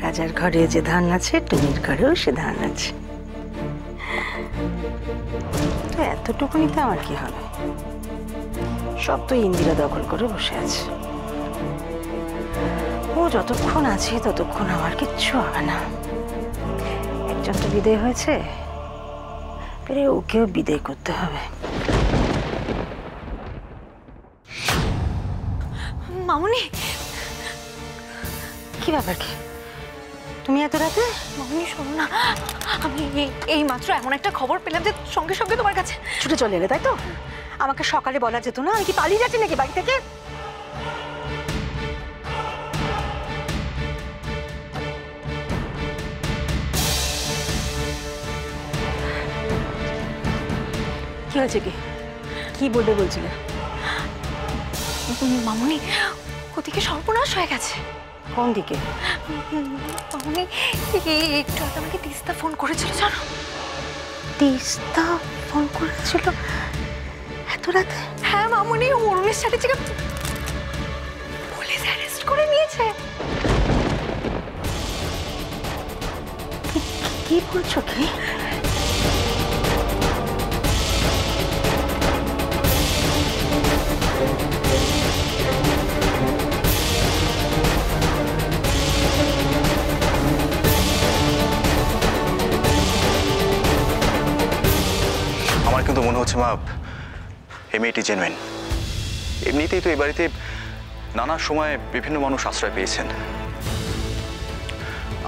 রাজার ঘরে যে ধান আছে টুনির ঘরেও সে ধান আছে। তো এতটুকুনিতে আমার কি হবে? সব তো ইন্দিরা দখল করে বসে আছে। ও যতক্ষণ আছে ততক্ষণ আমার কিচ্ছু হবে না। একজন তো বিদায় হয়েছে, পেরে ওকেও বিদায় করতে হবে। মামুনি, কি ব্যাপার? কি তুমি এত রাতে? মামুনি শোনো না, আমি এই মাত্র এমন একটা খবর পেলাম যে সঙ্গে সঙ্গে তোমার কাছে ছুটে চলে এলে, তাই তো? আমাকে সকালে বলা যেত না? আমি কি পালিয়ে যাচ্ছি নাকি বাড়ি থেকে? কি হয়েছে? কি বলবে বলছিলে? মামুনি, ওদিকে সর্বনাশ হয়ে গেছে। কোন দিকে? মামুনি, একটু আগে আমাকে তিস্তা ফোন করেছিল জানো? তিস্তা ফোন করেছিল এত রাতে? হ্যাঁ মামুনি, অরুণের চ্যাটার্জিকে পুলিশ অ্যারেস্ট করে নিয়েছে। কি বলছো? কি আমার কিন্তু মনে হচ্ছে মা, এই মেয়েটি জেনুইন। এমনিতেই তো এই বাড়িতে নানা সময় বিভিন্ন মানুষ আশ্রয় পেয়েছেন।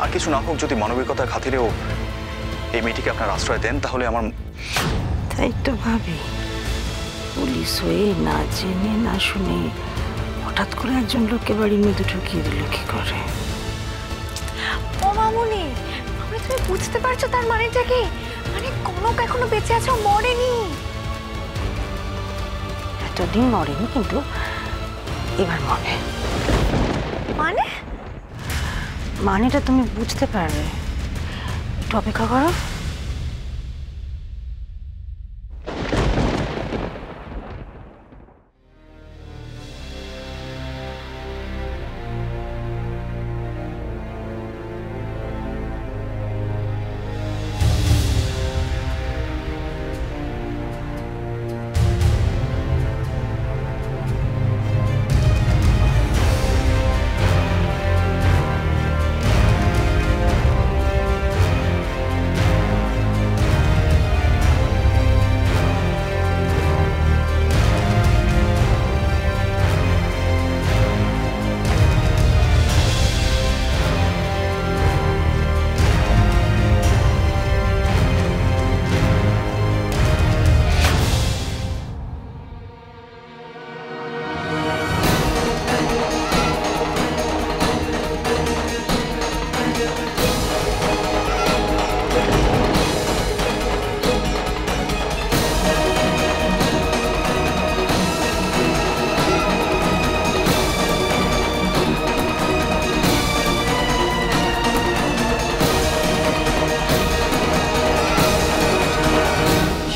আর কিছু না হোক, যদি মানবিকতার খাতিরেও এই মেয়েটিকে আপনার আশ্রয় দেন, তাহলে আমার... তাই তো ভাবি, পুলিশ হয়ে না জেনে না শুনে হঠাৎ করে একজন লোককে বাড়ির মধ্যে ঢুকিয়ে দিল কি করে? ও মামুনি, তুমি বুঝতে পারছো তার মানেটা কি? মানে কনক এখনো বেঁচে আছে, মরেনি। এতদিন মরেনি, কিন্তু এবার মরে। মানে? মানেটা তুমি বুঝতে পারবে, একটু অপেক্ষা করো।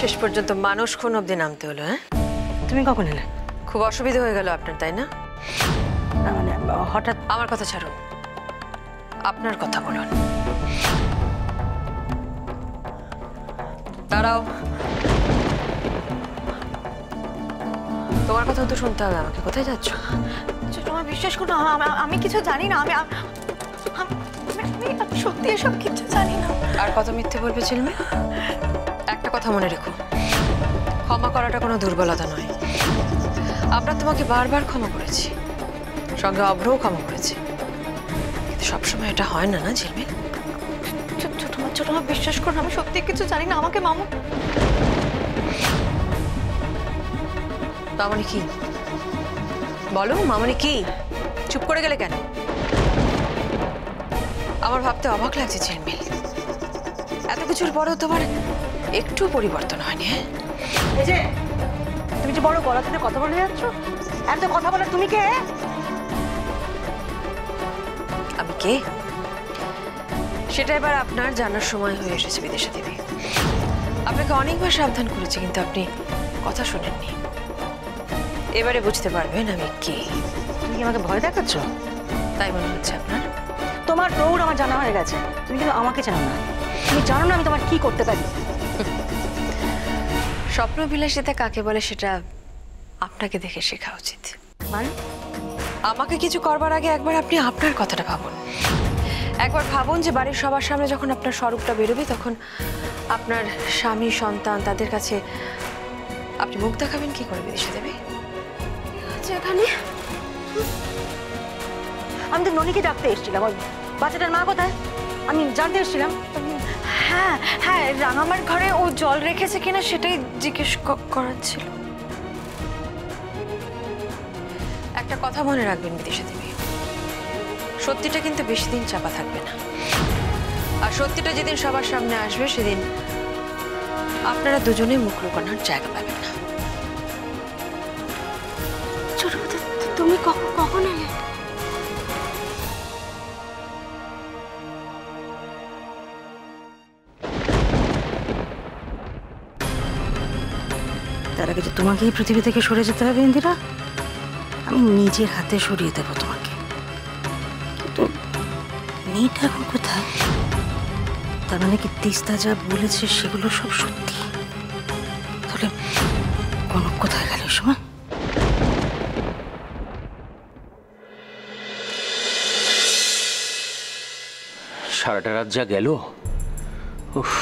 শেষ পর্যন্ত মানুষ খুন অব্দি নামতে হলো। হ্যাঁ, তুমি কখন এলে? খুব অসুবিধা হয়ে গেল আপনার, তাই না? না মানে হঠাৎ। আমার কথা ছাড়ুন, আপনার কথা বলুন। দাঁড়াও, তোমার কথা তো শুনতে হবে আমাকে। কোথায় যাচ্ছ? তোমার বিশ্বাস করো, আমি কিছু জানি না। আমি সত্যি এসব কিছু জানি না। আর কত মিথ্যে বলবে ছেলে? একটা কথা মনে রেখো, ক্ষমা করাটা কোনো দুর্বলতা নয়। আমরা তোমাকে বারবার ক্ষমা করেছি, সঙ্গে অভ্রও ক্ষমা করেছি, কিন্তু সবসময় এটা হয় না, না ঝিলমিল? ছোট মা, বিশ্বাস করো, আমি সত্যি কিছু জানি না। আমাকে মামু... মামনি কি বলো? মামনি কি? চুপ করে গেলে কেন? আমার ভাবতে অবাক লাগছে ঝিলমিল, এত কিছুর পরেও তোমার একটু পরিবর্তন হয়নি। এই যে তুমি যে বড় গলা তুলে কথা বলে যাচ্ছ, এত কথা বলে তুমি কে? আমি কে সেটা এবার আপনার জানার সময় হয়ে এসেছে বিদেশা দেবী। আপনাকে অনেকবার সাবধান করেছি, কিন্তু আপনি কথা শোনেননি। এবারে বুঝতে পারবেন আমি কে। তুমি কি আমাকে ভয় দেখাচ্ছ? তাই মনে হচ্ছে আপনার? তো তোমার দৌড় আমার জানা হয়ে গেছে, তুমি কিন্তু আমাকে জানো না। তুমি জানো না আমি তোমার কি করতে পারি। স্বপ্নবিলাসিতা কাকে বলে সেটা আপনাকে দেখে শেখা উচিত। মানে আমাকে কিছু করবার আগে একবার আপনি আপনার কথাটা ভাবুন। একবার ভাবুন যে বাড়ির সবার সামনে যখন আপনার স্বরূপটা বেরোবে তখন আপনার স্বামী সন্তান তাদের কাছে আপনি মুখ দেখাবেন কি করে বিদিশা দেবী? এখানে আমি তো ননিকে ডাকতে এসেছিলাম। ওই বাচ্চাটার মা কোথায় আমি জানতে এসেছিলাম। হ্যাঁ হ্যাঁ, রাঙামার ঘরে ও জল রেখেছে কিনা সেটাই জিজ্ঞেস করার ছিল। একটা কথা মনে রাখবেন বিদিশা দেবী, সত্যিটা কিন্তু বেশি দিন চাপা থাকবে না। আর সত্যিটা যেদিন সবার সামনে আসবে সেদিন আপনারা দুজনেই মুখ লুকানোর জায়গা পাবেন না। ছোট কথা, তুমি কখন এলে? তার আগে যে তোমাকে এই পৃথিবী থেকে সরে যেতে হবে ইন্দিরা, আমি নিজের হাতে সরিয়ে দেবো তোমাকে। কিন্তু মেয়েটা এখন কোথায়? তার মানে কি তিস্তা যা বলেছে সেগুলো সব সত্যি? তাহলে কোনো কোথায় গেল সময়? সারাটা রাত যা গেল, উফ,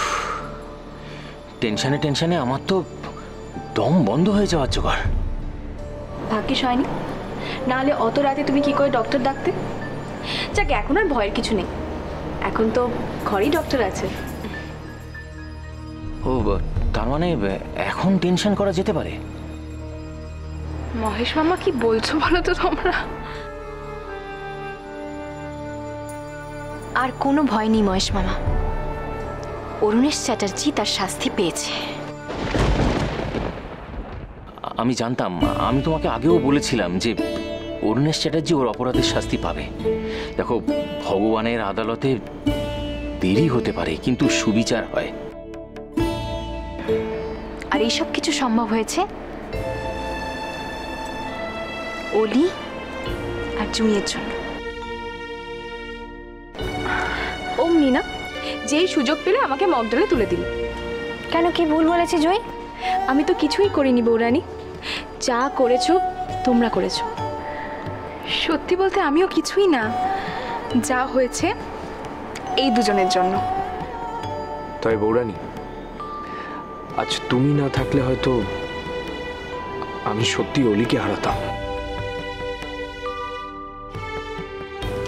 টেনশনে টেনশনে আমার তো দম বন্ধ হয়ে যাওয়ার জোগাড়। ভাগ্যিস হয়নি, নাহলে অত রাতে তুমি কি করে ডক্টর ডাকতে? যাক, এখন আর ভয়ের কিছু নেই, এখন তো ঘরেই ডক্টর আছে। ও তার মানে এখন টেনশন করা যেতে পারে? মহেশ মামা কি বলছো বলো তো তোমরা? আর কোনো ভয় নেই মহেশ মামা, অরুণেশ চ্যাটার্জি তার শাস্তি পেয়েছে। আমি জানতাম, আমি তোমাকে আগেও বলেছিলাম যে অরুণেশ চ্যাটার্জি ওর অপরাধের শাস্তি পাবে। দেখো, ভগবানের আদালতে দেরি হতে পারে কিন্তু সুবিচার হয়। আর এইসব কিছু সম্ভব হয়েছে অলি আর জুঁইয়ের জন্য। অমনি না, যেই সুযোগ পেলে আমাকে মগডালে তুলে দিল। কেন, কি ভুল বলেছি জুঁই? আমি তো কিছুই করিনি বৌরানী, যা করেছো তোমরা করেছো। সত্যি বলতে আমিও কিছুই না, যা হয়েছে এই দুজনের জন্য। তাই বৌরানী, আজ তুমি না থাকলে হয়তো আমি সত্যি অলিকে হারাতাম।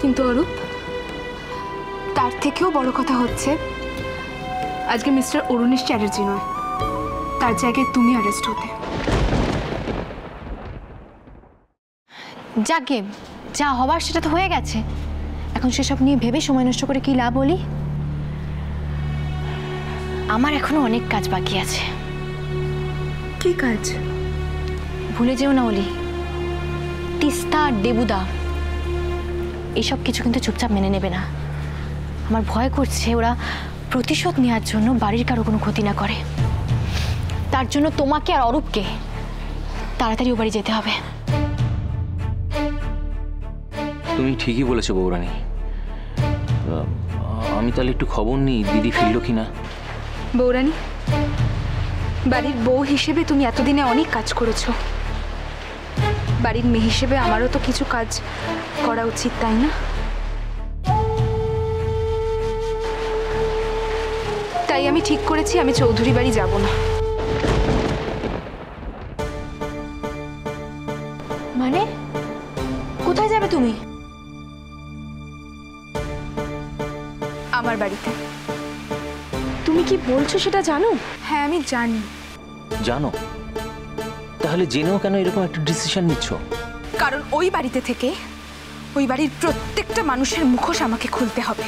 কিন্তু অরূপ, তার থেকেও বড় কথা হচ্ছে আজকে মিস্টার অরুণেশ চ্যাটার্জি নয়, তার জায়গায় তুমি অ্যারেস্ট হতে। যাকে যা হবার সেটা তো হয়ে গেছে, এখন সেসব নিয়ে ভেবে সময় নষ্ট করে কি লাভ বলি? আমার এখনো অনেক কাজ বাকি আছে। কি কাজ? ভুলে যেও না অলি, তিস্তা আর দেবুদা এসব কিছু কিন্তু চুপচাপ মেনে নেবে না। আমার ভয় করছে ওরা প্রতিশোধ নেওয়ার জন্য বাড়ির কারো কোনো ক্ষতি না করে। তার জন্য তোমাকে আর অরূপকে তাড়াতাড়ি ও বাড়ি যেতে হবে। তুমি ঠিকই বলেছো বৌরানী। আমি তাহলে একটু খবর নিই দিদি ফিরল কিনা। বৌরানী, বাড়ির বউ হিসেবে তুমি এতদিনে অনেক কাজ করেছো, বাড়ির মেয়ে হিসেবে আমারও তো কিছু কাজ করা উচিত, তাই না? তাই আমি ঠিক করেছি আমি চৌধুরী বাড়ি যাব না। মানে কোথায় যাবে তুমি? আমার বাড়িতে। তুমি কি বলছো সেটা জানো? হ্যাঁ আমি জানি। জানো? তাহলে জেনেও কেন এরকম একটা ডিসিশন নিচ্ছ? কারণ ওই বাড়িতে থেকে ওই বাড়ির প্রত্যেকটা মানুষের মুখোশ আমাকে খুলতে হবে।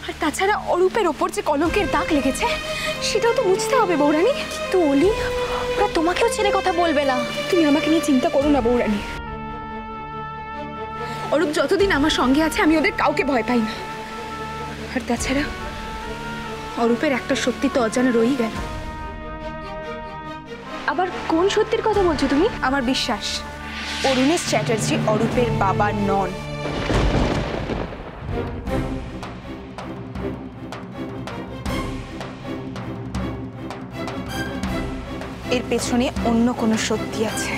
আর তাছাড়া অরূপের ওপর যে কলঙ্কের দাগ লেগেছে সেটাও তো বুঝতে হবে বৌরানী। তো অলি, ওরা তোমাকেও ছেড়ে কথা বলবে না। তুমি আমাকে নিয়ে চিন্তা করো না বৌরানী, অরূপ যতদিন আমার সঙ্গে আছে আমি ওদের কাউকে ভয় পাই না। আর তাছাড়া অরূপের একটা সত্যি তো অজানা রয়েই গেল। আবার কোন সত্যির কথা বলছো তুমি? আমার বিশ্বাস অরুণেশ চ্যাটার্জি অরূপের বাবা নন। এর পেছনে অন্য কোনো সত্যি আছে।